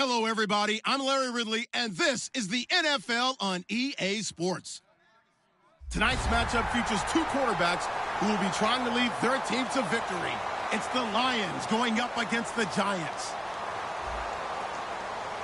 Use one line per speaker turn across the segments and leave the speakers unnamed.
Hello, everybody. I'm Larry Ridley, and this is the NFL on EA Sports. Tonight's matchup features two quarterbacks who will be trying to lead their team to victory. It's the Lions going up against the Giants.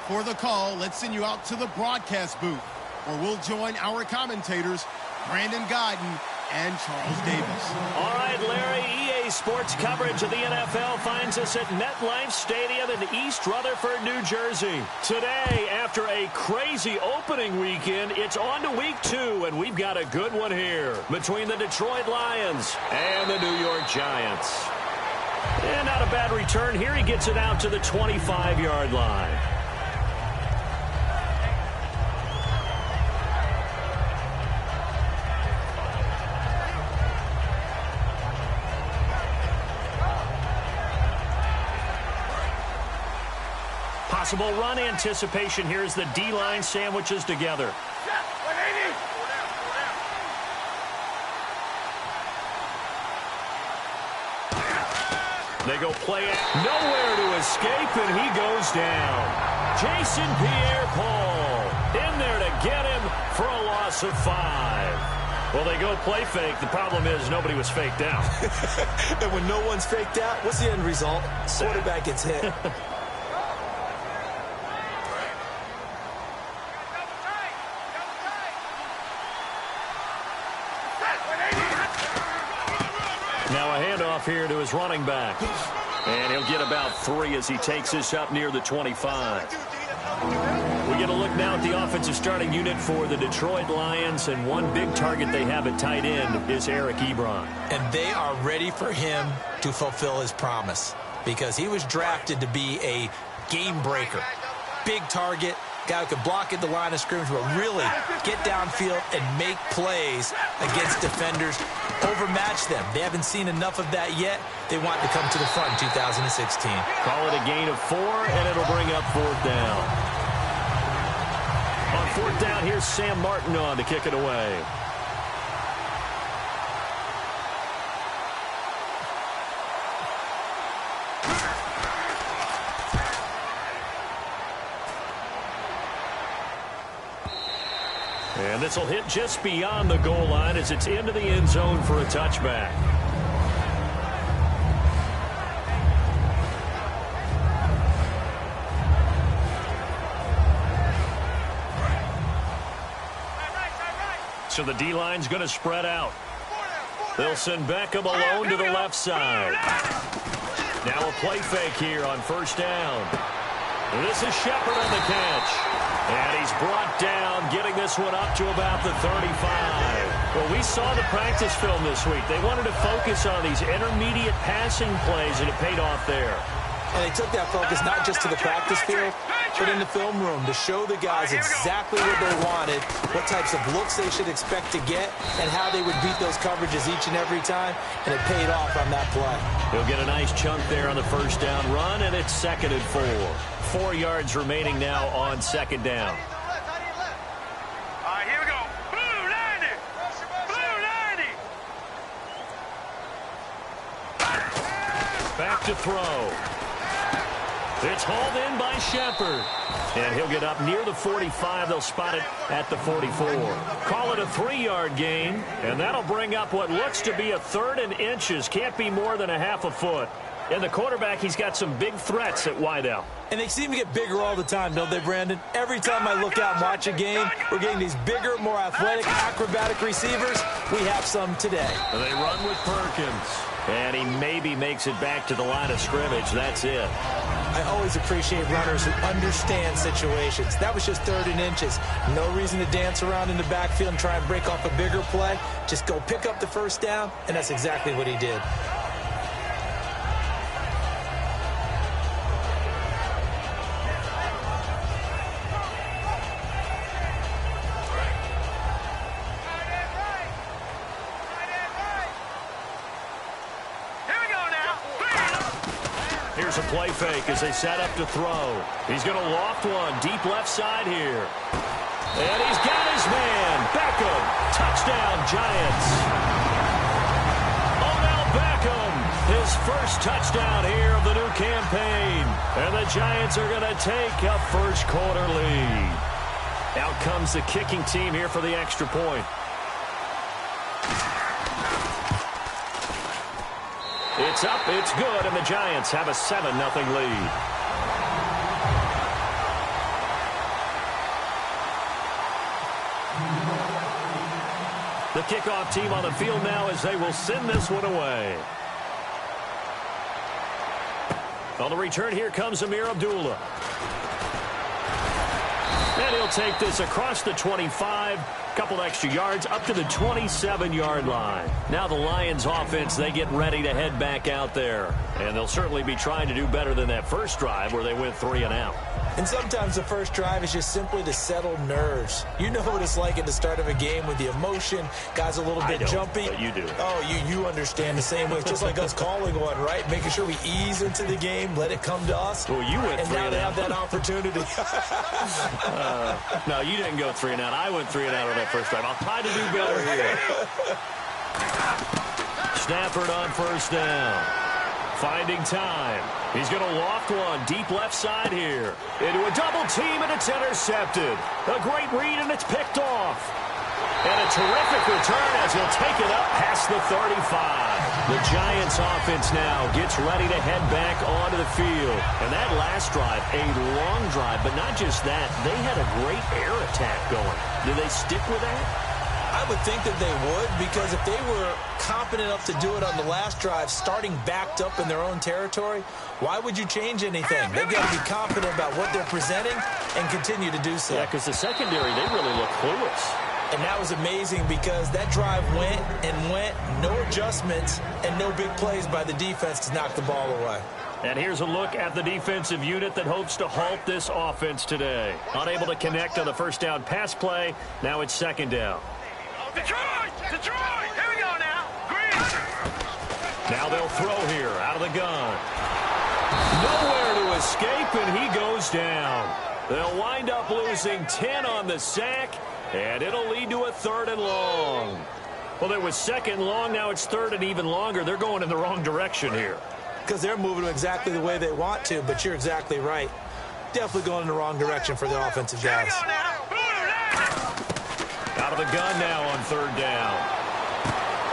For the call, let's send you out to the broadcast booth, where we'll join our commentators, Brandon Guyton and Charles Davis.
All right, Larry, EA Sports coverage of the NFL finds us at MetLife Stadium in East Rutherford, New Jersey. Today, after a crazy opening weekend, it's on to week 2, and we've got a good one here between the Detroit Lions and the New York Giants. And not a bad return here. He gets it out to the 25-yard line. Possible run anticipation here as the D-line sandwiches together. They go play it. Nowhere to escape, and he goes down. Jason Pierre-Paul in there to get him for a loss of 5. Well, they go play fake. The problem is nobody was faked out.
And when no one's faked out, what's the end result? Quarterback gets hit.
Now a handoff here to his running back. And he'll get about 3 as he takes this up near the 25. We get a look now at the offensive starting unit for the Detroit Lions, and one big target they have at tight end is Eric Ebron.
And they are ready for him to fulfill his promise, because he was drafted to be a game breaker. Big target, guy who could block at the line of scrimmage, but really get downfield and make plays against defenders, overmatch them. They haven't seen enough of that yet. They want to come to the front in 2016.
Call it a gain of 4, and it'll bring up 4th down. On 4th down, here's Sam Martin on to kick it away. And this will hit just beyond the goal line as it's into the end zone for a touchback. So the D-line's going to spread out. They'll send Beckham alone to the left side. Now a play fake here on 1st down. This is Shepard on the catch. And he's brought down, getting this one up to about the 35. Well, we saw the practice film this week. They wanted to focus on these intermediate passing plays, and it paid off there.
And they took that focus not just to the practice field, but in the film room to show the guys exactly what they wanted, what types of looks they should expect to get, and how they would beat those coverages each and every time, and it paid off on that play.
He'll get a nice chunk there on the 1st down run, and it's 2nd and 4. 4 yards remaining now on 2nd down.
All right, here we go. Blue 90. Blue 90.
Back to throw. It's hauled in by Shepard. And he'll get up near the 45. They'll spot it at the 44. Call it a 3-yard gain, and that'll bring up what looks to be a 3rd and inches. Can't be more than a half a foot. And the quarterback, he's got some big threats at wideout.
And they seem to get bigger all the time, don't they, Brandon? Every time I look out and watch a game, we're getting these bigger, more athletic, acrobatic receivers. We have some today.
They run with Perkins. And he maybe makes it back to the line of scrimmage. That's it.
I always appreciate runners who understand situations. That was just 3rd and inches. No reason to dance around in the backfield and try and break off a bigger play. Just go pick up the 1st down, and that's exactly what he did.
Here's a play fake as they set up to throw. He's going to loft one deep left side here. And he's got his man. Beckham. Touchdown, Giants. Odell Beckham His first touchdown here of the new campaign. And the Giants are going to take a first quarter lead. Out comes the kicking team here for the extra point. It's up, it's good, and the Giants have a 7-0 lead. The kickoff team on the field now as they will send this one away. On the return, here comes Amir Abdullah. And he'll take this across the 25, couple extra yards, up to the 27-yard line. Now the Lions offense, they get ready to head back out there. And they'll certainly be trying to do better than that first drive where they went 3 and out.
And sometimes the first drive is just simply to settle nerves. You know what it's like at the start of a game with the emotion. Guys a little bit jumpy.
But you do.
Oh, you understand the same way. It's just like us calling one, right? Making sure we ease into the game, let it come to us.
Well, you went 3 and out.
And now they have that opportunity.
No, you didn't go 3 and out. I went 3 and out on that first drive. I'll try to do better here. Stafford on first down. Finding time. He's going to loft one deep left side here. Into a double team, and it's intercepted. A great read, and it's picked off. And a terrific return as he'll take it up past the 35. The Giants offense now gets ready to head back onto the field. And that last drive, a long drive, but not just that. They had a great air attack going. Do they stick with that?
I would think that they would, because if they were competent enough to do it on the last drive, starting backed up in their own territory, why would you change anything? They've got to be confident about what they're presenting and continue to do so.
Yeah, because the secondary, they really look clueless.
And that was amazing because that drive went and went, no adjustments, and no big plays by the defense to knock the ball away.
And here's a look at the defensive unit that hopes to halt this offense today. Unable to connect on the first down pass play. Now it's second down.
Detroit! Detroit! Here we go now. Green!
Now they'll throw here out of the gun. Nowhere to escape, and he goes down. They'll wind up losing 10 on the sack, and it'll lead to a 3rd and long. Well, it was 2nd and long. Now it's 3rd and even longer. They're going in the wrong direction here.
Because they're moving exactly the way they want to, but you're exactly right. Definitely going in the wrong direction for the offensive guys.
Out of the gun now on 3rd down.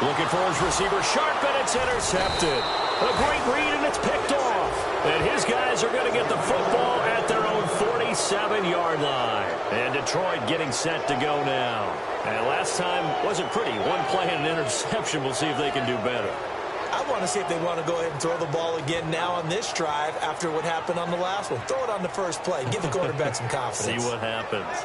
Looking for his receiver, sharp, and it's intercepted. A great read, and it's picked off. And his guys are going to get the football at their own 47-yard line. And Detroit getting set to go now. And last time wasn't pretty. One play and an interception. We'll see if they can do better.
I want to see if they want to go ahead and throw the ball again now on this drive after what happened on the last one. Throw it on the first play. Give the quarterback some confidence.
See what happens.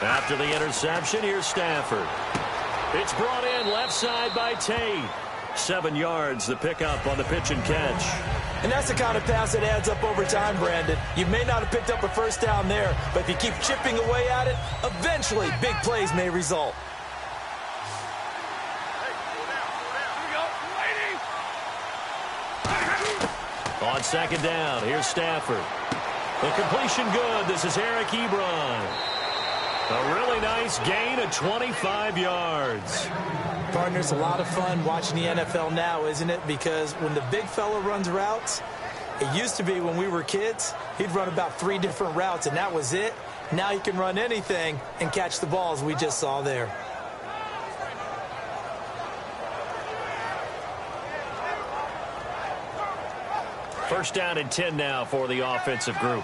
After the interception, here's Stafford. It's brought in left side by Tate. 7 yards, the pickup on the pitch and catch.
And that's the kind of pass that adds up over time, Brandon. You may not have picked up a first down there, but if you keep chipping away at it, eventually big plays may result.
On 2nd down, here's Stafford. The completion good. This is Eric Ebron. A really nice gain of 25 yards.
Partners, a lot of fun watching the NFL now, isn't it? Because when the big fella runs routes, it used to be when we were kids, he'd run about 3 different routes, and that was it. Now he can run anything and catch the balls we just saw there.
First down and 10 now for the offensive group.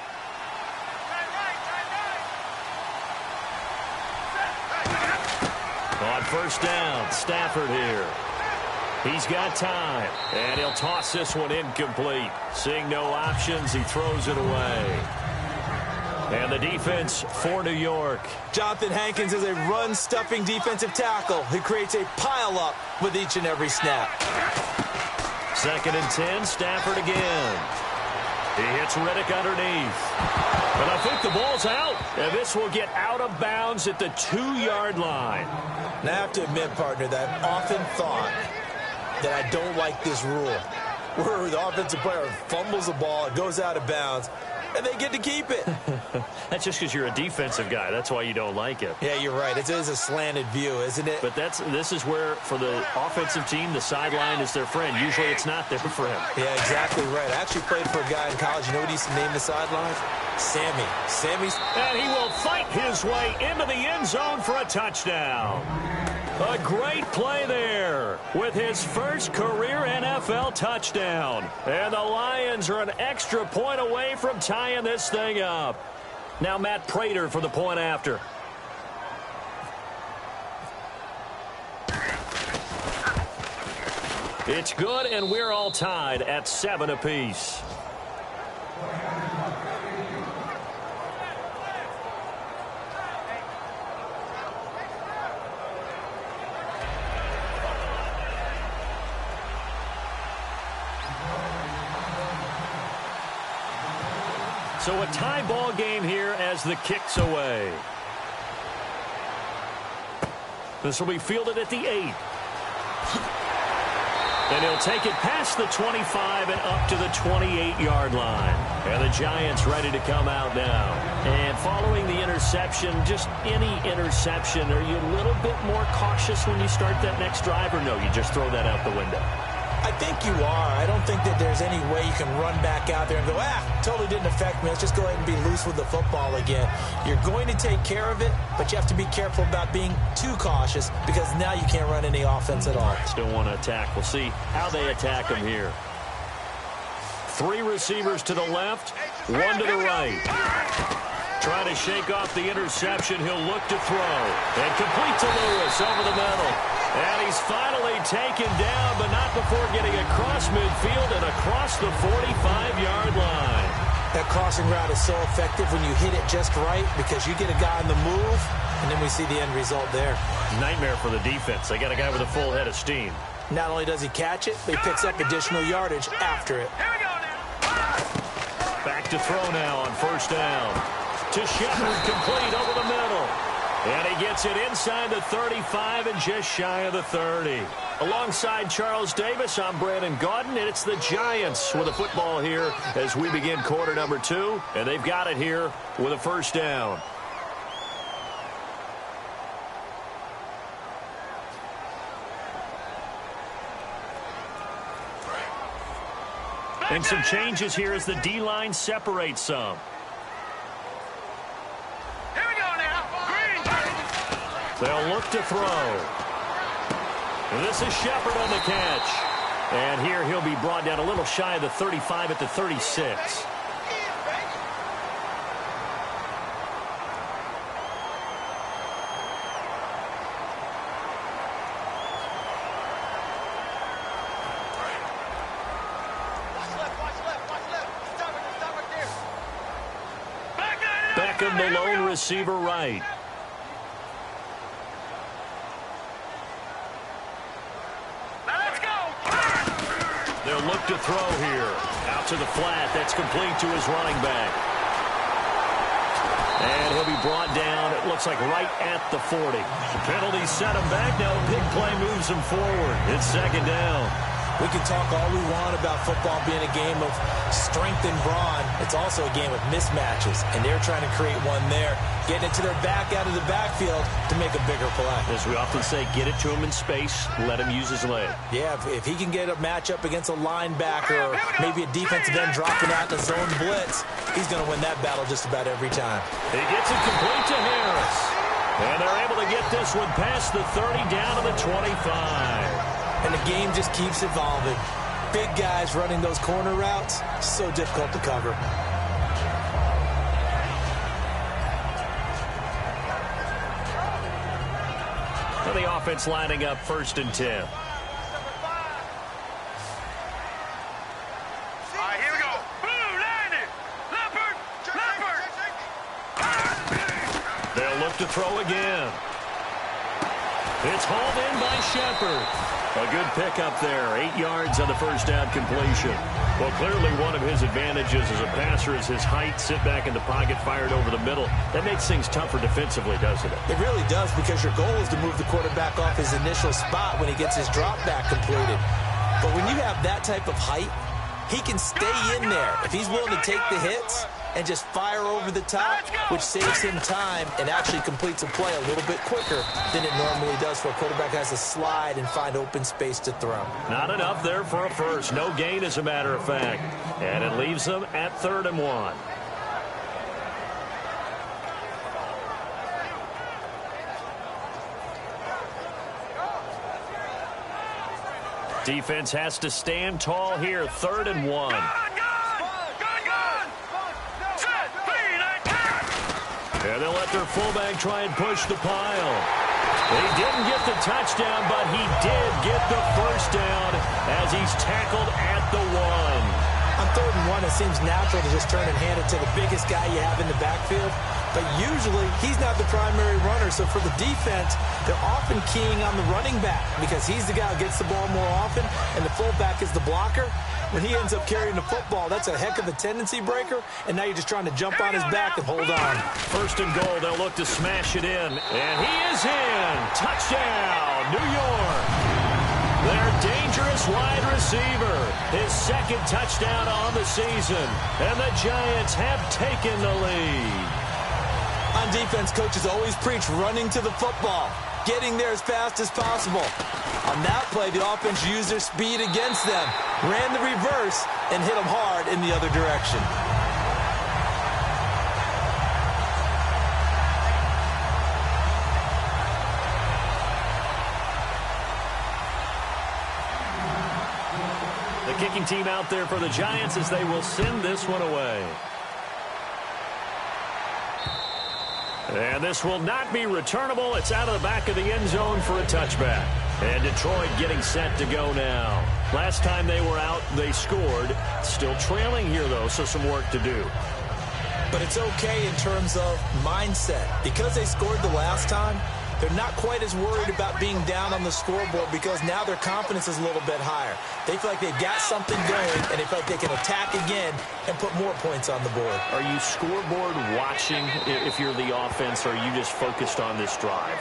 On first down, Stafford here. He's got time, and he'll toss this one incomplete. Seeing no options, he throws it away. And the defense for New York.
Jonathan Hankins is a run-stuffing defensive tackle who creates a pile-up with each and every snap.
2nd and 10, Stafford again. He hits Riddick underneath. But I think the ball's out. And this will get out of bounds at the 2-yard line.
Now, I have to admit, partner, that I've often thought that I don't like this rule, where the offensive player fumbles the ball, it goes out of bounds, and they get to keep it.
That's just because you're a defensive guy. That's why you don't like it.
Yeah, you're right. It is a slanted view, isn't it?
But this is where, for the offensive team, the sideline is their friend. Usually it's not there for him.
Yeah, exactly right. I actually played for a guy in college. You know what he used to name the sideline? Sammy. Sammy's.
And he will fight his way into the end zone for a touchdown. A great play there with his first career NFL touchdown. And the Lions are an extra point away from tying this thing up. Now Matt Prater for the point after. It's good, and we're all tied at 7 apiece. So a tie ball game here as the kick's away. This will be fielded at the 8. And he'll take it past the 25 and up to the 28-yard line. And the Giants ready to come out now. And following the interception, just any interception, are you a little bit more cautious when you start that next drive, or no, you just throw that out the window?
I think you are. I don't think that there's any way you can run back out there and go, totally didn't affect me. Let's just go ahead and be loose with the football again. You're going to take care of it, but you have to be careful about being too cautious because now you can't run any offense at all.
Still want to attack. We'll see how they attack him here. 3 receivers to the left, 1 to the right. Trying to shake off the interception. He'll look to throw. And complete to Lewis over the middle. And he's finally taken down, but not before getting across midfield and across the 45-yard line.
That crossing route is so effective when you hit it just right because you get a guy on the move, and then we see the end result there.
Nightmare for the defense. They got a guy with a full head of steam.
Not only does he catch it, but he picks up additional yardage after it.
Back to throw now on first down. To Shepard, complete over the middle. And he gets it inside the 35 and just shy of the 30. Alongside Charles Davis, I'm Brandon Gaudin, and it's the Giants with a football here as we begin quarter number 2. And they've got it here with a first down. And some changes here as the D-line separates some. They'll look to throw. And this is Shepard on the catch. And here he'll be brought down a little shy of the 35 at the 36. Beckham, the lone receiver right. They'll look to throw here. Out to the flat. That's complete to his running back. And he'll be brought down, it looks like, right at the 40. Penalty set him back. Now a big play moves him forward. It's second down.
We can talk all we want about football being a game of strength and brawn. It's also a game of mismatches, and they're trying to create one there, getting it to their back out of the backfield to make a bigger play.
As we often say, get it to him in space, let him use his leg.
Yeah, if he can get a matchup against a linebacker or maybe a defensive end dropping out in the zone blitz, he's going to win that battle just about every time.
He gets it complete to Harris. And they're able to get this one past the 30 down to the 25.
And the game just keeps evolving. Big guys running those corner routes, so difficult to cover.
Well, the offense lining up 1st and 10.
All right, here we go. Blue, landing. Leopard.
They'll look to throw again. It's hauled in by Shepard. A good pickup there, 8 yards on the first down completion. Well, clearly one of his advantages as a passer is his height, sit back in the pocket, fired over the middle. That makes things tougher defensively, doesn't it?
It really does, because your goal is to move the quarterback off his initial spot when he gets his drop back completed. But when you have that type of height, he can stay in there if he's willing to take the hits and just fire over the top, which saves him time and actually completes a play a little bit quicker than it normally does for a quarterback who has to slide and find open space to throw.
Not enough there for a first. No gain, as a matter of fact. And it leaves them at 3rd and 1. Defense has to stand tall here. 3rd and 1. And they'll let their fullback try and push the pile. He didn't get the touchdown, but he did get the first down as he's tackled at the 1.
On 3rd and 1, it seems natural to just turn and hand it to the biggest guy you have in the backfield. But usually, he's not the primary runner. So for the defense, they're often keying on the running back because he's the guy who gets the ball more often, and the fullback is the blocker. When he ends up carrying the football, that's a heck of a tendency breaker, and now you're just trying to jump on his back and hold on.
1st and goal, they'll look to smash it in, and he is in. Touchdown, New York. Their dangerous wide receiver, his 2nd touchdown on the season, and the Giants have taken the lead.
On defense, coaches always preach running to the football, getting there as fast as possible. On that play, the offense used their speed against them, ran the reverse, and hit them hard in the other direction.
The kicking team out there for the Giants as they will send this one away. And this will not be returnable. It's out of the back of the end zone for a touchback. And Detroit getting set to go now. Last time they were out, they scored. Still trailing here, though, so some work to do.
But it's okay in terms of mindset. Because they scored the last time, they're not quite as worried about being down on the scoreboard because now their confidence is a little bit higher. They feel like they've got something going, and they feel like they can attack again and put more points on the board.
Are you scoreboard watching if you're the offense, or are you just focused on this drive?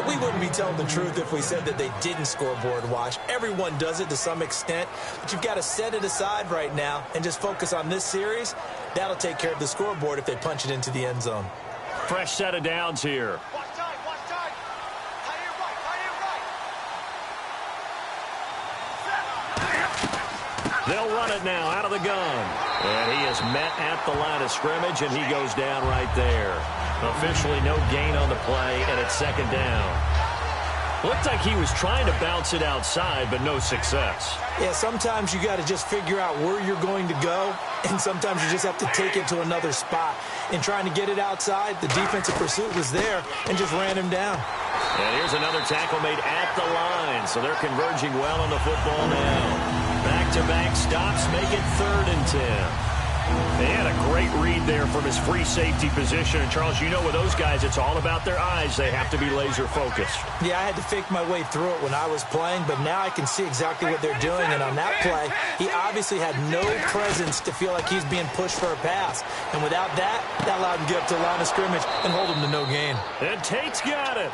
We wouldn't be telling the truth if we said that they didn't scoreboard watch. Everyone does it to some extent, but you've got to set it aside right now and just focus on this series. That'll take care of the scoreboard if they punch it into the end zone.
Fresh set of downs here. They'll run it now out of the gun. And he is met at the line of scrimmage, and he goes down right there. Officially no gain on the play, and it's 2nd down. Looked like he was trying to bounce it outside, but no success.
Yeah, sometimes you got to just figure out where you're going to go, and sometimes you just have to take it to another spot. In trying to get it outside, the defensive pursuit was there and just ran him down.
And here's another tackle made at the line, so they're converging well on the football now. Back-to-back stops make it 3rd and 10. They had a great read there from his free safety position. And, Charles, you know with those guys, it's all about their eyes. They have to be laser-focused.
Yeah, I had to fake my way through it when I was playing, but now I can see exactly what they're doing. And on that play, he obviously had no presence to feel like he's being pushed for a pass. And without that, that allowed him to get up to the line of scrimmage and hold him to no gain.
And Tate's got it.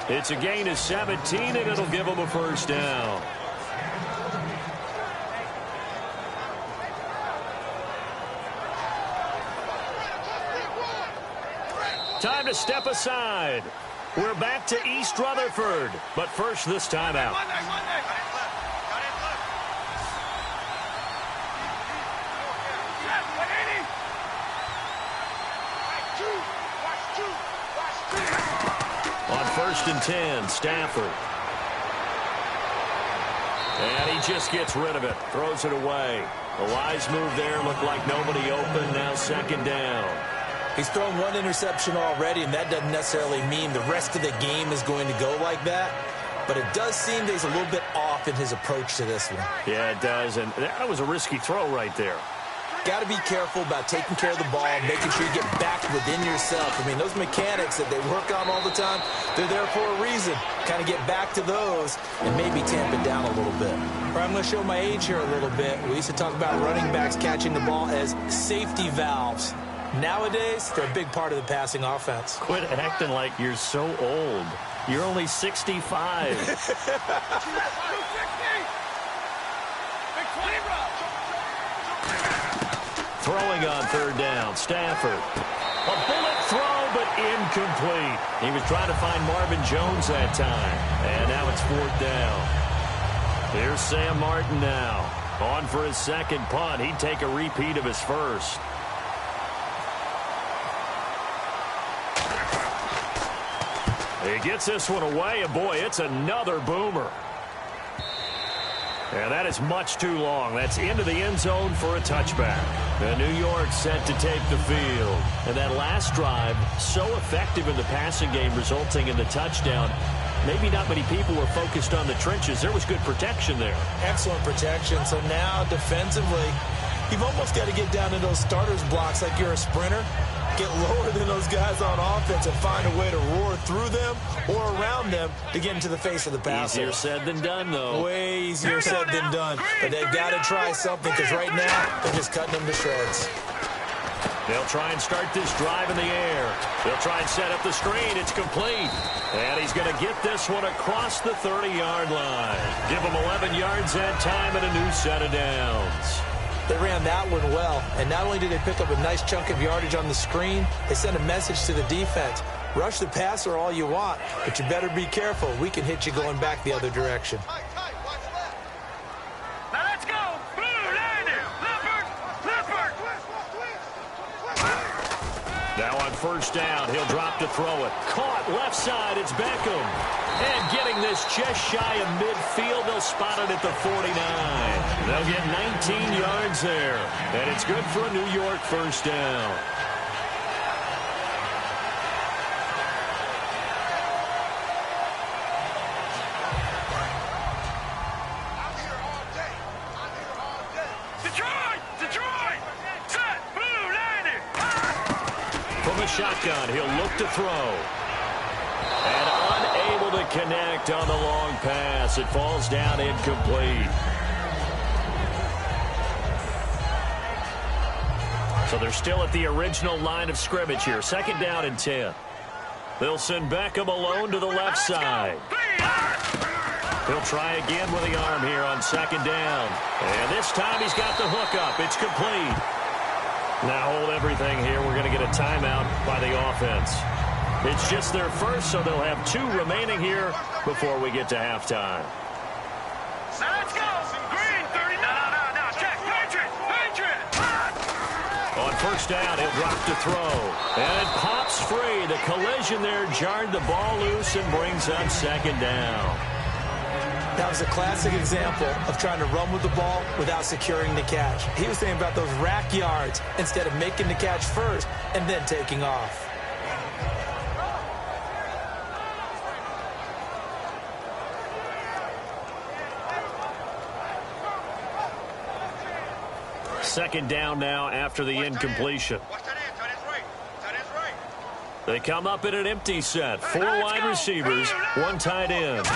It's a gain of 17, and it'll give him a first down. Time to step aside. We're back to East Rutherford. But first, this time out. On 1st and 10, Stafford. And he just gets rid of it. Throws it away. A wise move there. Looked like nobody open. Now 2nd down.
He's thrown one interception already, and that doesn't necessarily mean the rest of the game is going to go like that. But it does seem that he's a little bit off in his approach to this one.
Yeah, it does. And that was a risky throw right there.
got to be careful about taking care of the ball, making sure you get back within yourself. I mean, those mechanics that they work on all the time, they're there for a reason. Kind of get back to those and maybe tamp it down a little bit. Or I'm going to show my age here a little bit. We used to talk about running backs catching the ball as safety valves. Nowadays, they're a big part of the passing offense.
Quit acting like you're so old. You're only 65. Throwing on third down, Stafford. A bullet throw, but incomplete. He was trying to find Marvin Jones that time. And now it's fourth down. Here's Sam Martin now. On for his second punt. He'd take a repeat of his first. He gets this one away, and boy, it's another boomer. And that is much too long. That's into the end zone for a touchback. And New York set to take the field. And that last drive, so effective in the passing game, resulting in the touchdown. Maybe not many people were focused on the trenches. There was good protection there.
Excellent protection. So now, defensively, you've almost got to get down to those starters blocks like you're a sprinter. Get lower than those guys on offense and find a way to roar through them or around them to get into the face of the passer.
Easier said than done, though.
Way easier said than done. But they've got to try something because right now they're just cutting them to shreds.
They'll try and start this drive in the air. They'll try and set up the screen. It's complete. And he's going to get this one across the 30-yard line. Give him 11 yards that time and a new set of downs.
They ran that one well, and not only did they pick up a nice chunk of yardage on the screen, they sent a message to the defense. Rush the passer all you want, but you better be careful. We can hit you going back the other direction.
Now let's go. Blue, landing. Leopard.
Now on first down, he'll drop to throw it. Caught left side, it's Beckham. And getting this just shy of midfield, they'll spot it at the 49. They'll get 19 yards there. And it's good for a New York first down.
Detroit. Set. Blue, landing.
From a shotgun, he'll look to throw. And unable to connect on the long pass. It falls down incomplete. So they're still at the original line of scrimmage here. Second down and 10. They'll send Beckham alone to the left side. He'll try again with the arm here on second down. And this time he's got the hook up. It's complete. Now hold everything here. We're going to get a timeout by the offense. It's just their first, so they'll have 2 remaining here before we get to halftime.
Now let's go. Green, 30. No. Check. Patriot.
On first down, he'll drop to throw. And it pops free. The collision there jarred the ball loose and brings up second down.
That was a classic example of trying to run with the ball without securing the catch. He was thinking about those rack yards instead of making the catch first and then taking off.
Second down now after the incompletion. They come up in an empty set. 4 wide receivers, 1 tight end.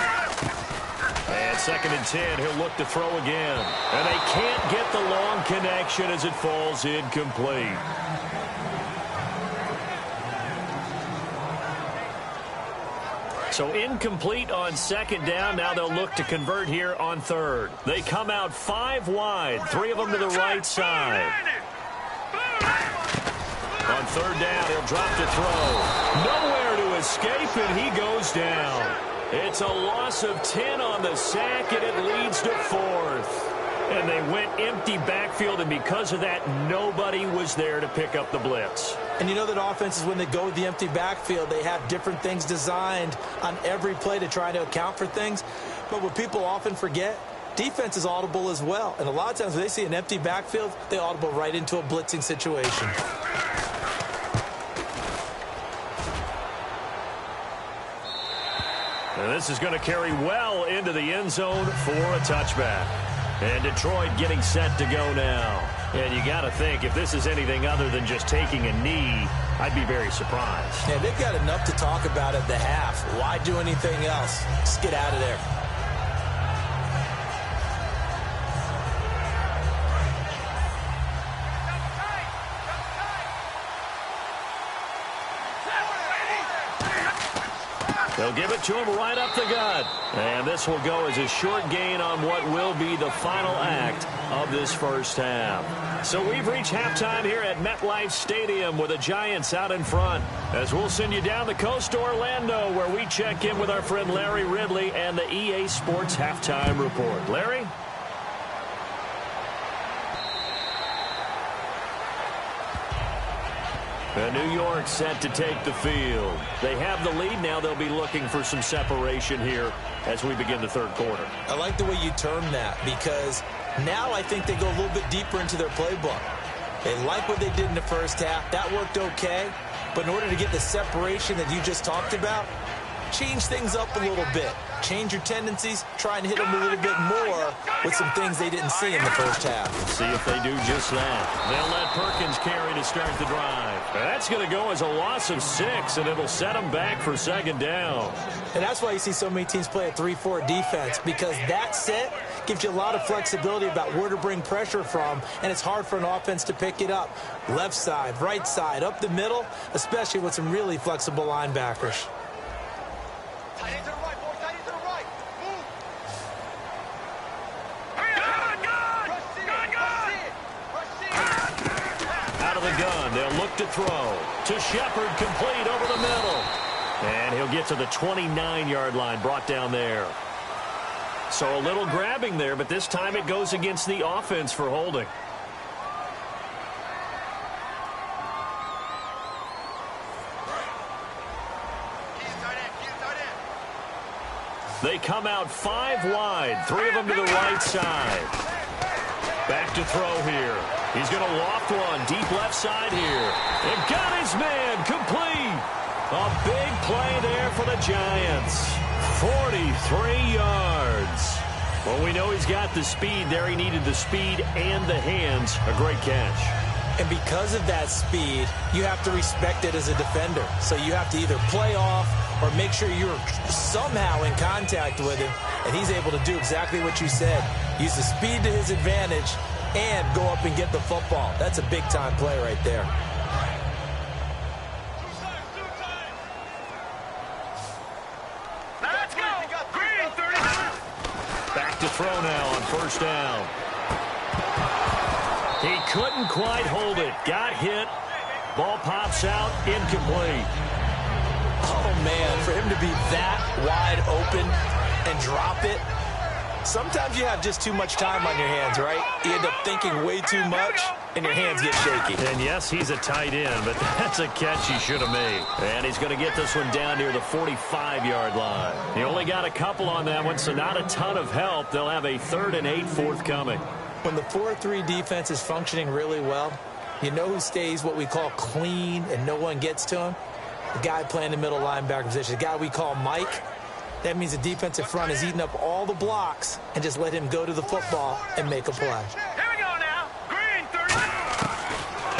And second and 10, he'll look to throw again. And they can't get the long connection as it falls incomplete. So incomplete on second down. Now they'll look to convert here on third. They come out 5 wide, 3 of them to the right side. On third down, he'll drop to throw. Nowhere to escape, and he goes down. It's a loss of 10 on the sack, and it leads to 4th. And they went empty backfield, and because of that, nobody was there to pick up the blitz.
And you know that offenses, when they go with the empty backfield, they have different things designed on every play to try to account for things. But what people often forget, defense is audible as well. And a lot of times when they see an empty backfield, they audible right into a blitzing situation.
And this is going to carry well into the end zone for a touchback. And Detroit getting set to go now. And you got to think, if this is anything other than just taking a knee, I'd be very surprised.
Yeah, they've got enough to talk about at the half. Why do anything else? Just get out of there.
They'll give it to him right up the gut. And this will go as a short gain on what will be the final act of this first half. So we've reached halftime here at MetLife Stadium with the Giants out in front. As we'll send you down the coast to Orlando, where we check in with our friend Larry Ridley and the EA Sports Halftime Report. Larry? And New York set to take the field. They have the lead now. They'll be looking for some separation here as we begin the third quarter.
I like the way you term that, because now I think they go a little bit deeper into their playbook. They like what they did in the first half. That worked okay. But in order to get the separation that you just talked about, change things up a little bit. Change your tendencies. Try and hit them a little bit more with some things they didn't see in the first half.
See if they do just that. They'll let Perkins carry to start the drive. That's going to go as a loss of 6, and it'll set them back for second down.
And that's why you see so many teams play a 3-4 defense, because that set gives you a lot of flexibility about where to bring pressure from, and it's hard for an offense to pick it up. Left side, right side, up the middle, especially with some really flexible linebackers.
Tight end to the right, boy. Tight end to the right. Move.
Out of the gun, they'll look to throw. To Shepard, complete over the middle. And he'll get to the 29-yard line, brought down there. So a little grabbing there, but this time it goes against the offense for holding. They come out 5 wide, 3 of them to the right side. Back to throw here. He's going to loft one, deep left side here. And got his man, complete. A big play there for the Giants. 43 yards. Well, we know he's got the speed there. He needed the speed and the hands. A great catch.
And because of that speed, you have to respect it as a defender. So you have to either play off or make sure you're somehow in contact with him, and he's able to do exactly what you said. Use the speed to his advantage and go up and get the football. That's a big-time play right there.
Let's go. Green, 39.
Back to throw now on first down. He couldn't quite hold it. Got hit. Ball pops out. Incomplete.
Oh, man, for him to be that wide open and drop it. Sometimes you have just too much time on your hands, right? You end up thinking way too much, and your hands get shaky.
And yes, he's a tight end, but that's a catch he should have made. And he's going to get this one down near the 45-yard line. He only got a couple on that one, so not a ton of help. They'll have a 3rd and 8 forthcoming.
When the 4-3 defense is functioning really well, you know who stays what we call clean and no one gets to him? The guy playing the middle linebacker position, the guy we call Mike. That means the defensive front is eating up all the blocks and just let him go to the football and make a play.
Here we go now. Green, 30.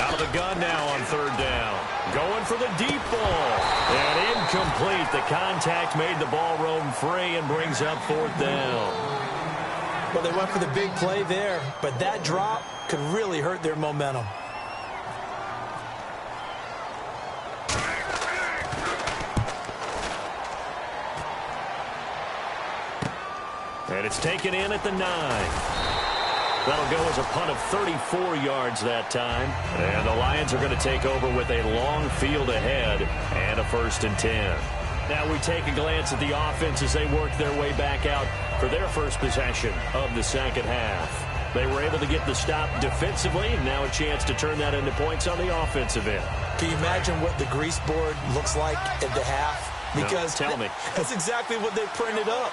Out of the gun now on 3rd down. Going for the deep ball. And incomplete. The contact made the ball roam free and brings up 4th down.
Well, they went for the big play there, but that drop could really hurt their momentum.
And it's taken in at the 9. That'll go as a punt of 34 yards that time. And the Lions are going to take over with a long field ahead and a 1st and 10. Now we take a glance at the offense as they work their way back out for their first possession of the second half. They were able to get the stop defensively, and now a chance to turn that into points on the offensive end.
Can you imagine what the grease board looks like at the half? Because
no, tell me.
That's exactly what they printed up.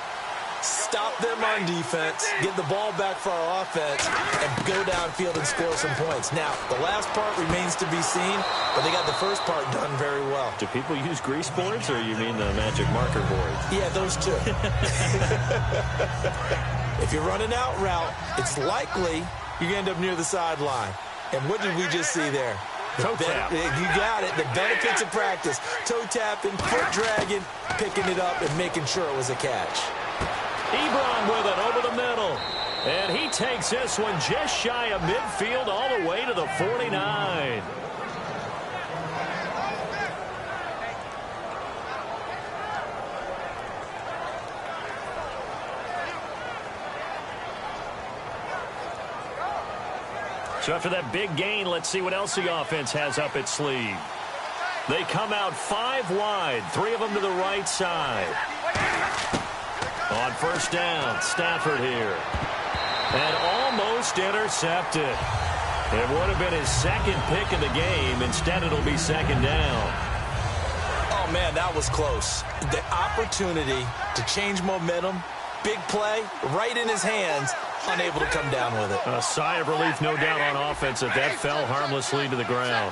Stop them on defense, get the ball back for our offense, and go downfield and score some points. Now, the last part remains to be seen, but they got the first part done very well.
Do people use grease boards, or you mean the magic marker boards?
Yeah, those two. If you're running out route, it's likely you're going to end up near the sideline. And what did we just see there?
Toe tap.
You got it. The benefits of practice. Toe tapping, foot dragging, picking it up, and making sure it was a catch.
Ebron with it over the middle. And he takes this one just shy of midfield all the way to the 49. So after that big gain, let's see what else the offense has up its sleeve. They come out 5 wide, 3 of them to the right side. On first down, Stafford here. And almost intercepted. It would have been his second pick of the game. Instead, it'll be second down.
Oh, man, that was close. The opportunity to change momentum, big play, right in his hands, unable to come down with it.
A sigh of relief, no doubt, on offense if that fell harmlessly to the ground.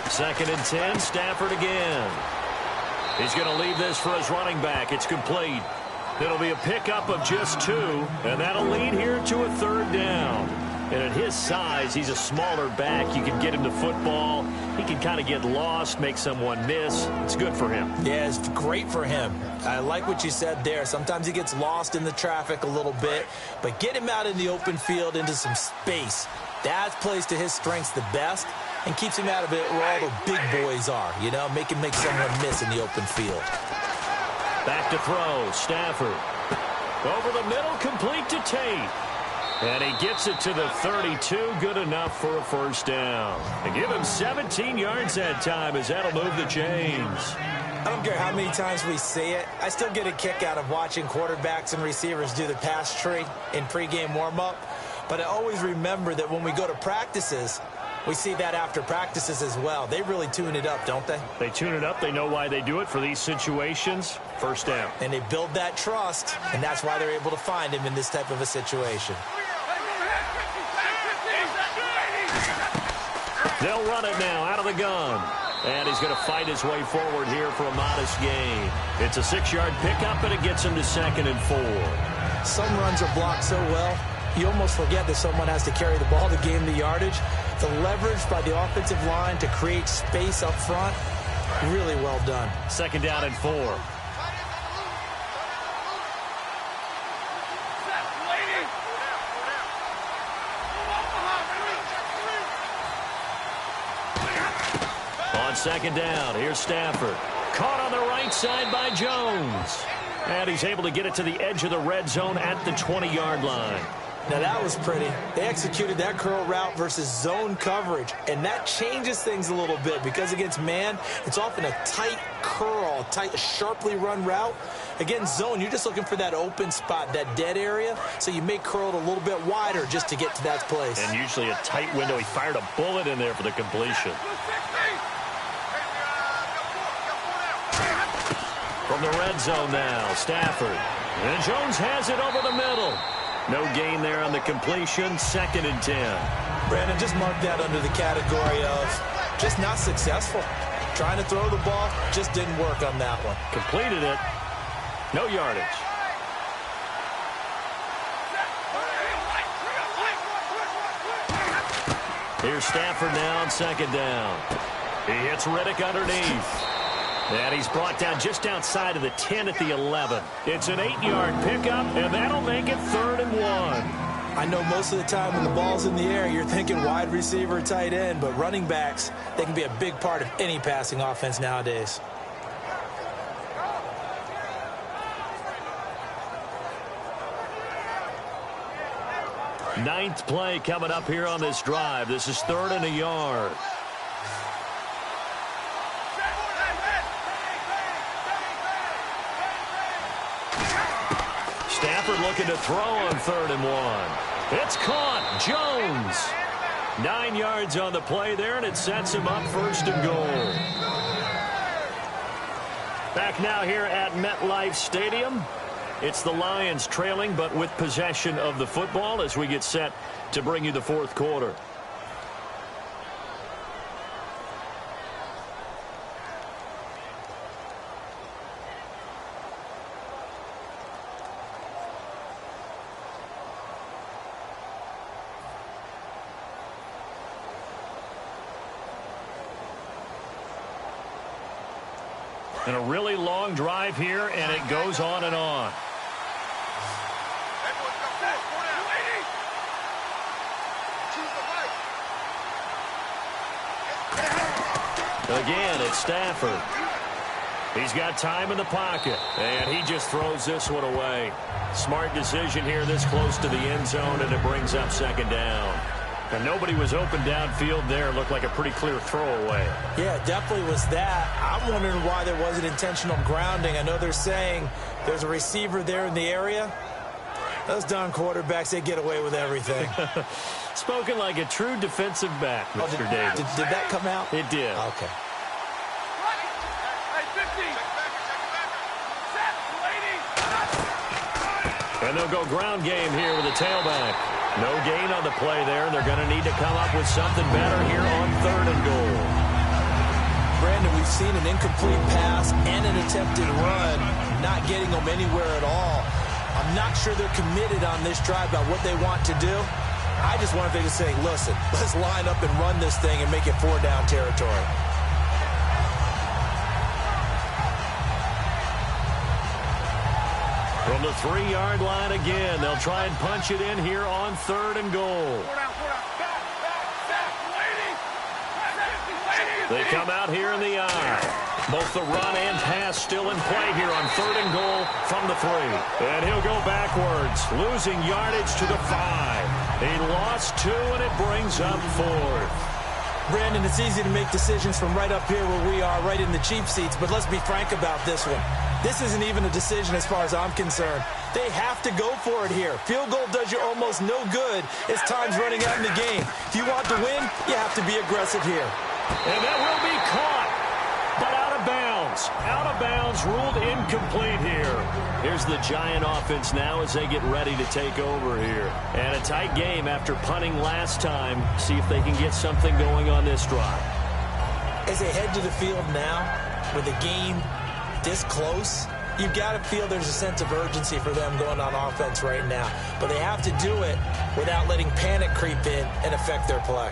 Second and 10, Stafford again. He's going to leave this for his running back. It's complete. It'll be a pickup of just 2, and that'll lead here to a third down. And at his size, he's a smaller back. You can get him to football. He can kind of get lost, make someone miss. It's good for him.
Yeah, it's great for him. I like what you said there. Sometimes he gets lost in the traffic a little bit, but get him out in the open field into some space. That plays to his strengths the best and keeps him out of it where all the big boys are, you know, make someone miss in the open field.
Back to throw, Stafford. Over the middle, complete to Tate. And he gets it to the 32, good enough for a first down. And give him 17 yards that time as that'll move the chains.
I don't care how many times we see it. I still get a kick out of watching quarterbacks and receivers do the pass tree in pregame warm-up. But I always remember that when we go to practices, we see that after practices as well. They really tune it up, don't they?
They tune it up. They know why they do it for these situations. First down.
And they build that trust, and that's why they're able to find him in this type of a situation.
They'll run it now out of the gun. And he's going to fight his way forward here for a modest gain. It's a 6-yard pickup, and it gets him to 2nd and 4.
Some runs are blocked so well, you almost forget that someone has to carry the ball to gain the yardage. The leverage by the offensive line to create space up front, really well done.
2nd down and 4. On 2nd down, here's Stafford. Caught on the right side by Jones. And he's able to get it to the edge of the red zone at the 20-yard line.
Now that was pretty. They executed that curl route versus zone coverage, and that changes things a little bit because against man, it's often a tight curl, tight, sharply run route. Against zone, you're just looking for that open spot, that dead area, so you may curl it a little bit wider just to get to that place.
And usually a tight window. He fired a bullet in there for the completion. From the red zone now, Stafford. And Jones has it over the middle. No gain there on the completion. 2nd and 10.
Brandon, just mark that under the category of just not successful. Trying to throw the ball, just didn't work on that one.
Completed it. No yardage. Here's Stafford now on 2nd down. He hits Riddick underneath. And he's brought down just outside of the 10 at the 11. It's an 8-yard pickup, and that'll make it 3rd and 1.
I know most of the time when the ball's in the air, you're thinking wide receiver, tight end, but running backs, they can be a big part of any passing offense nowadays.
Ninth play coming up here on this drive. This is 3rd and a yard. Stafford looking to throw on 3rd and 1. It's caught. Jones. 9 yards on the play there, and it sets him up 1st and goal. Back now here at MetLife Stadium. It's the Lions trailing, but with possession of the football as we get set to bring you the 4th quarter. And a really long drive here, and it goes on and on. Again, it's Stafford. He's got time in the pocket, and he just throws this one away. Smart decision here this close to the end zone, and it brings up second down. And nobody was open downfield there. It looked like a pretty clear throwaway.
Yeah, it definitely was that. I'm wondering why there wasn't intentional grounding. I know they're saying there's a receiver there in the area. Those darn quarterbacks, they get away with everything.
Spoken like a true defensive back, Mr. Davis.
Did that come out?
It did.
Okay.
And they'll go ground game here with a tailback. No gain on the play there. They're going to need to come up with something better here on 3rd and goal.
Brandon, we've seen an incomplete pass and an attempted run, not getting them anywhere at all. I'm not sure they're committed on this drive about what they want to do. I just wonder if they just say, listen, let's line up and run this thing and make it 4-down territory.
From the 3-yard line again, they'll try and punch it in here on 3rd and goal. They come out here in the eye. Both the run and pass still in play here on 3rd and goal from the 3. And he'll go backwards, losing yardage to the 5. He lost 2, and it brings up 4th.
Brandon, it's easy to make decisions from right up here where we are, right in the cheap seats, but let's be frank about this one. This isn't even a decision as far as I'm concerned. They have to go for it here. Field goal does you almost no good as time's running out in the game. If you want to win, you have to be aggressive here.
And that will be caught, but out of bounds. Out of bounds, ruled incomplete here. Here's the Giant offense now as they get ready to take over here. And a tight game after punting last time. See if they can get something going on this drive.
As they head to the field now, with the game this close, you've got to feel there's a sense of urgency for them going on offense right now. But they have to do it without letting panic creep in and affect their play.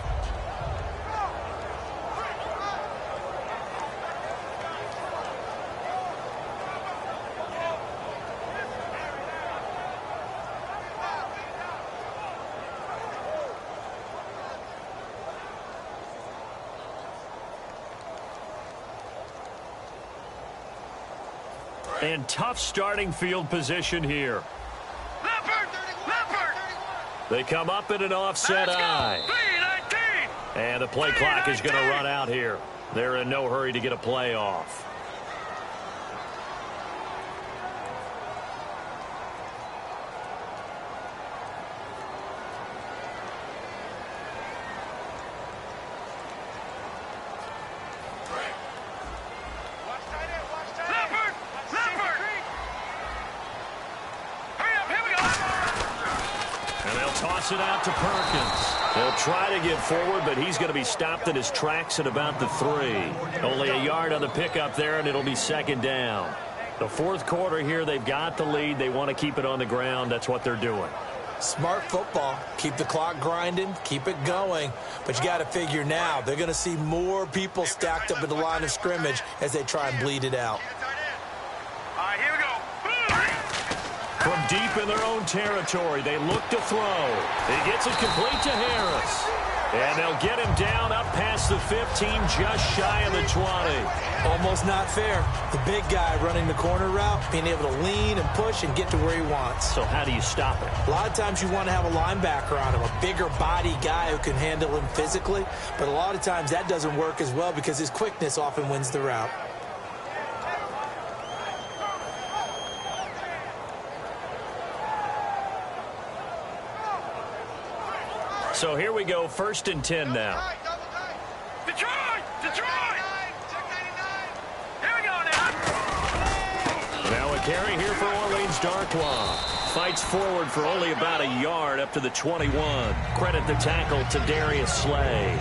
And tough starting field position here. They come up in an offset eye. And the play clock is going to run out here. They're in no hurry to get a play off. It out to Perkins. He'll try to get forward, but he's going to be stopped in his tracks at about the 3. Only a yard on the pickup there, and it'll be second down. The 4th quarter here, they've got the lead. They want to keep it on the ground. That's what they're doing.
Smart football. Keep the clock grinding. Keep it going. But you got to figure now, they're going to see more people stacked up at the line of scrimmage as they try and bleed it out.
All right, here we go.
From deep in their own territory, they look to throw. He gets it complete to Harris. And they'll get him down up past the 15, just shy of the 20.
Almost not fair. The big guy running the corner route, being able to lean and push and get to where he wants.
So how do you stop it?
A lot of times you want to have a linebacker on him, a bigger body guy who can handle him physically. But a lot of times that doesn't work as well because his quickness often wins the route.
So here we go, 1st and 10 now.
Detroit! Detroit! Here we go now.
Now a carry here for Orleans Darkwa. Fights forward for only about a yard up to the 21. Credit the tackle to Darius Slay.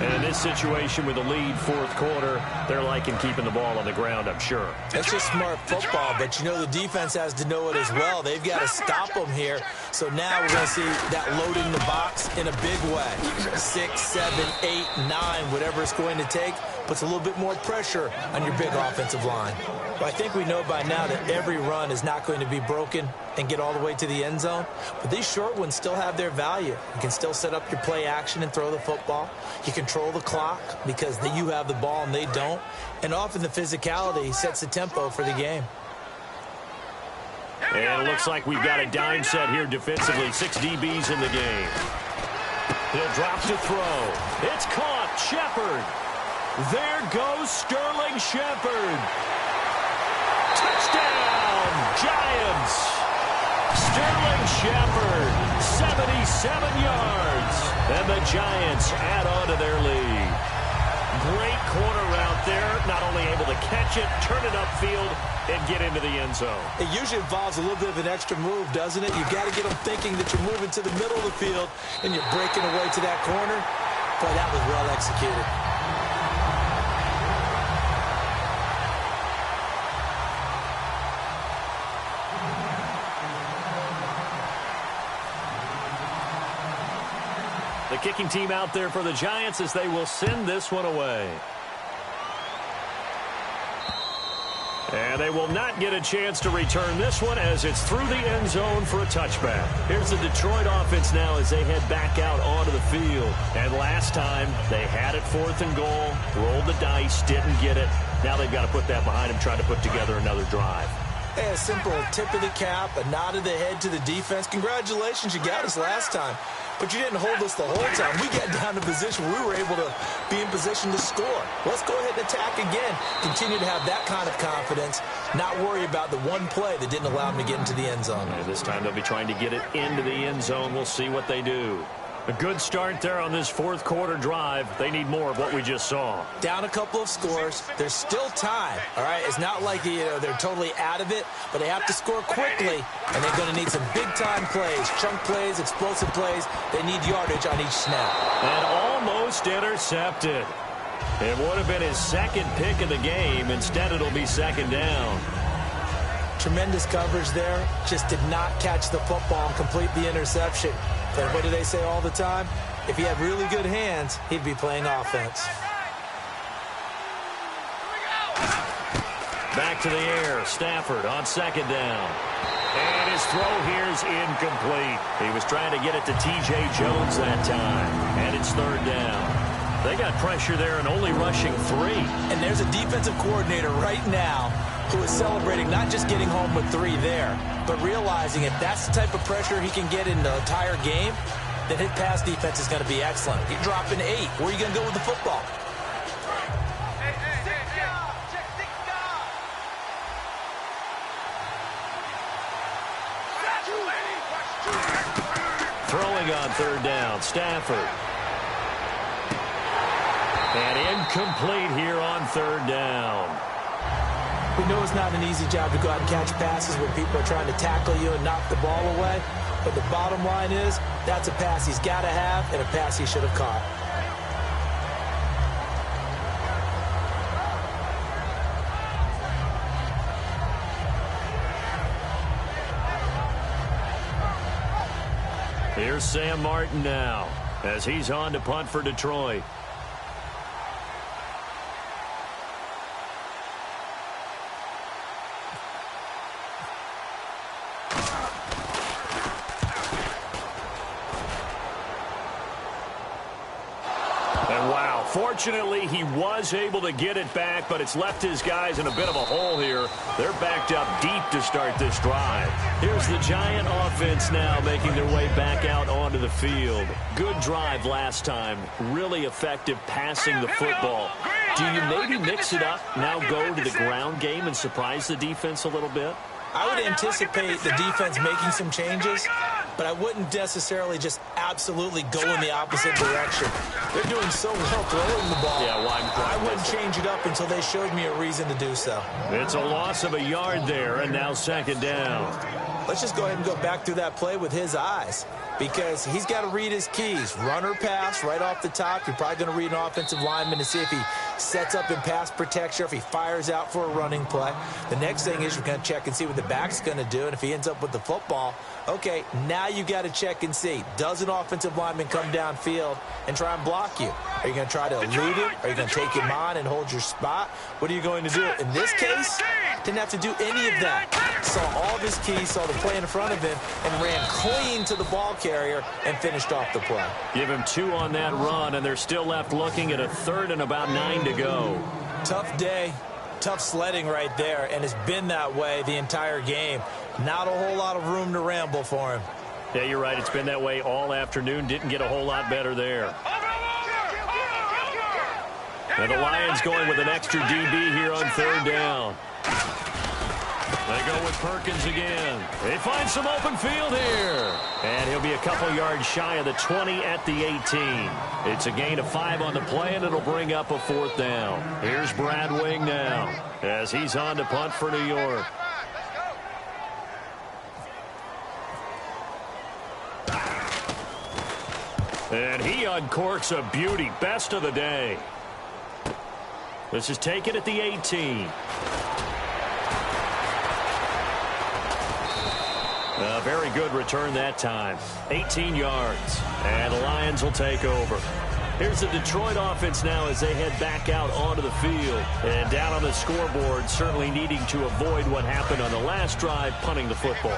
And in this situation with the lead 4th quarter, they're liking keeping the ball on the ground, I'm sure.
That's just smart football, but you know the defense has to know it as well. They've got to stop them here So now we're going to see that loading the box in a big way. 6, 7, 8, 9, whatever it's going to take, puts a little bit more pressure on your big offensive line. But I think we know by now that every run is not going to be broken and get all the way to the end zone. But these short ones still have their value. You can still set up your play action and throw the football. You control the clock because you have the ball and they don't. And often the physicality sets the tempo for the game.
And it looks like we've got a dime set here defensively. 6 DBs in the game. He'll drop to throw. It's caught. Shepard. There goes Sterling Shepard. Touchdown, Giants. Sterling Shepard, 77 yards. And the Giants add on to their lead. Great corner route there. Not only able to catch it, turn it upfield, and get into the end zone.
It usually involves a little bit of an extra move, doesn't it? You've got to get them thinking that you're moving to the middle of the field and you're breaking away to that corner. Boy, that was well executed.
The kicking team out there for the Giants as they will send this one away. And they will not get a chance to return this one as it's through the end zone for a touchback. Here's the Detroit offense now as they head back out onto the field. And last time, they had it 4th and goal, rolled the dice, didn't get it. Now they've got to put that behind them, try to put together another drive.
Hey, a simple tip of the cap, a nod of the head to the defense. Congratulations, you got us last time. But you didn't hold us the whole time. We got down to position where we were able to be in position to score. Let's go ahead and attack again. Continue to have that kind of confidence, not worry about the one play that didn't allow them to get into the end zone.
And this time they'll be trying to get it into the end zone. We'll see what they do. A good start there on this 4th quarter drive. They need more of what we just saw.
Down a couple of scores. There's still time, all right? It's not like they're totally out of it, but they have to score quickly, and they're going to need some big-time plays, chunk plays, explosive plays. They need yardage on each snap.
And almost intercepted. It would have been his 2nd pick of the game. Instead, it'll be 2nd down.
Tremendous coverage there. Just did not catch the football and complete the interception. But what do they say all the time? If he had really good hands, he'd be playing offense.
Back to the air. Stafford on 2nd down. And his throw here's incomplete. He was trying to get it to T.J. Jones that time. And it's 3rd down. They got pressure there and only rushing 3.
And there's a defensive coordinator right now who is celebrating not just getting home with 3 there, but realizing if that's the type of pressure he can get in the entire game, then his pass defense is going to be excellent. You're dropping 8. Where are you going to go with the football?
Throwing on 3rd down, Stafford. And incomplete here on 3rd down.
We know it's not an easy job to go out and catch passes where people are trying to tackle you and knock the ball away. But the bottom line is, that's a pass he's got to have and a pass he should have caught.
Here's Sam Martin now as he's on to punt for Detroit. Fortunately, he was able to get it back, but it's left his guys in a bit of a hole here. They're backed up deep to start this drive. Here's the Giant offense now making their way back out onto the field. Good drive last time. Really effective passing the football. Do you maybe mix it up, now go to the ground game and surprise the defense a little bit?
I would anticipate the defense making some changes, but I wouldn't necessarily just absolutely go in the opposite direction. They're doing so well throwing the ball.
Yeah, well,
I wouldn't change it up until they showed me a reason to do so.
It's a loss of a yard there, and now 2nd down.
let's just go ahead and go back through that play with his eyes, because he's got to read his keys. Run or pass right off the top. You're probably going to read an offensive lineman to see if he sets up in pass protection, or if he fires out for a running play. The next thing is you're going to check and see what the back's going to do, and if he ends up with the football, okay, now you got to check and see. Does an offensive lineman come downfield and try and block you? Are you going to try to elude him? Are you going to take him on and hold your spot? What are you going to do? In this case, didn't have to do any of that. Saw all of his keys, saw the play in front of him, and ran clean to the ball carrier and finished off the play.
Give him 2 on that run, and they're still left looking at a third and about 9 to go.
Tough day, tough sledding right there, and it's been that way the entire game. Not a whole lot of room to ramble for him.
Yeah, you're right. It's been that way all afternoon. Didn't get a whole lot better there. And the Lions going with an extra DB here on third down. They go with Perkins again. They find some open field here. And he'll be a couple yards shy of the 20 at the 18. It's a gain of 5 on the play, and it'll bring up a 4th down. Here's Brad Wing now as he's on to punt for New York. And he uncorks a beauty. Best of the day. This is taken at the 18. A very good return that time. 18 yards. And the Lions will take over. Here's the Detroit offense now as they head back out onto the field. And down on the scoreboard, certainly needing to avoid what happened on the last drive, punting the football.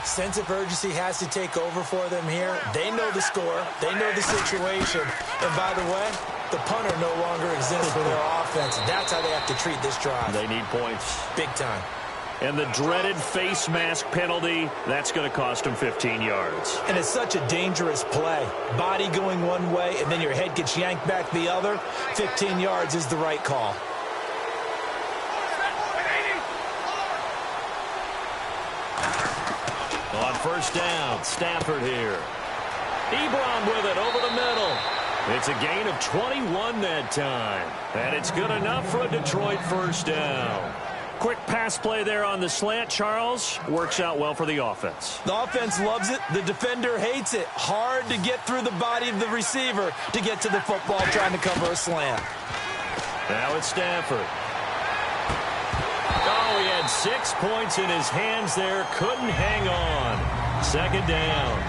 Sense of urgency has to take over for them here. They know the score. They know the situation. And by the way, the punter no longer exists for their offense. That's how they have to treat this drive.
They need points.
Big time.
And the dreaded face mask penalty, that's going to cost them 15 yards.
And it's such a dangerous play. Body going one way, and then your head gets yanked back the other. 15 yards is the right call.
On first down, Stafford here. Ebron with it over the middle. It's a gain of 21 that time. And it's good enough for a Detroit first down. Quick pass play there on the slant, Charles. Works out well for the offense.
The offense loves it. The defender hates it. Hard to get through the body of the receiver to get to the football trying to cover a slant.
Now it's Stafford. Oh, he had 6 points in his hands there. Couldn't hang on. Second down.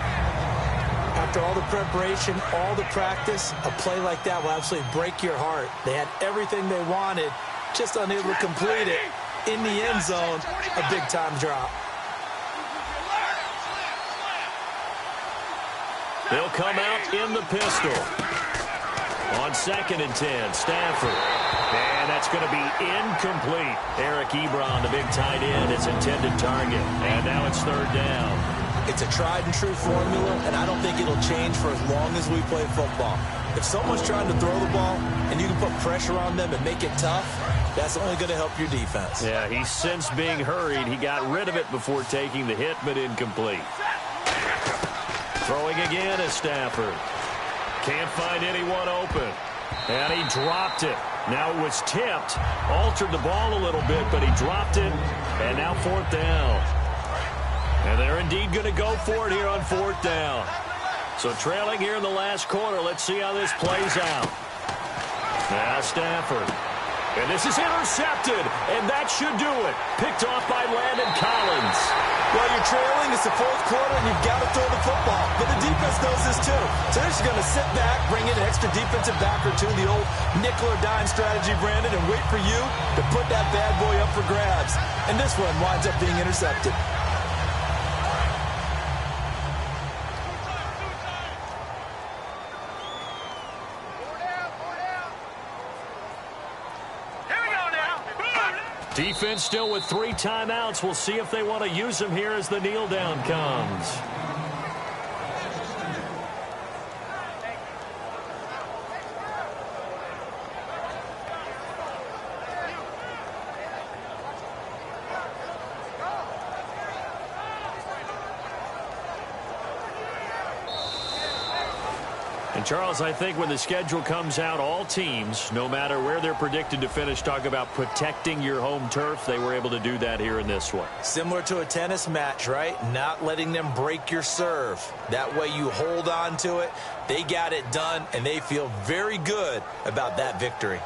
After all the preparation, all the practice, a play like that will absolutely break your heart. They had everything they wanted, just unable to complete it. In the end zone, a big-time drop.
They'll come out in the pistol. On 2nd and 10, Stafford. And that's going to be incomplete. Eric Ebron, the big tight end, his intended target. And now it's third down.
It's a tried-and-true formula, and I don't think it'll change for as long as we play football. If someone's trying to throw the ball and you can put pressure on them and make it tough, that's only going to help your defense.
Yeah, he's since being hurried. He got rid of it before taking the hit, but incomplete. Throwing again is Stafford. Can't find anyone open. And he dropped it. Now it was tipped. Altered the ball a little bit, but he dropped it. And now 4th down. And they're indeed going to go for it here on 4th down. So trailing here in the last quarter. Let's see how this plays out. Now Stafford. And this is intercepted. And that should do it. Picked off by Landon Collins.
Well, you're trailing. It's the 4th quarter, and you've got to throw the football. But the defense knows this, too. So they're just going to sit back, bring in an extra defensive back or two, the old nickel or dime strategy, Brandon, and wait for you to put that bad boy up for grabs. And this one winds up being intercepted.
Defense still with 3 timeouts. We'll see if they want to use them here as the kneel down comes. And, Charles, I think when the schedule comes out, all teams, no matter where they're predicted to finish, talk about protecting your home turf. They were able to do that here in this one.
Similar to a tennis match, right? Not letting them break your serve. That way you hold on to it. They got it done, and they feel very good about that victory.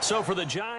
So for the Giants.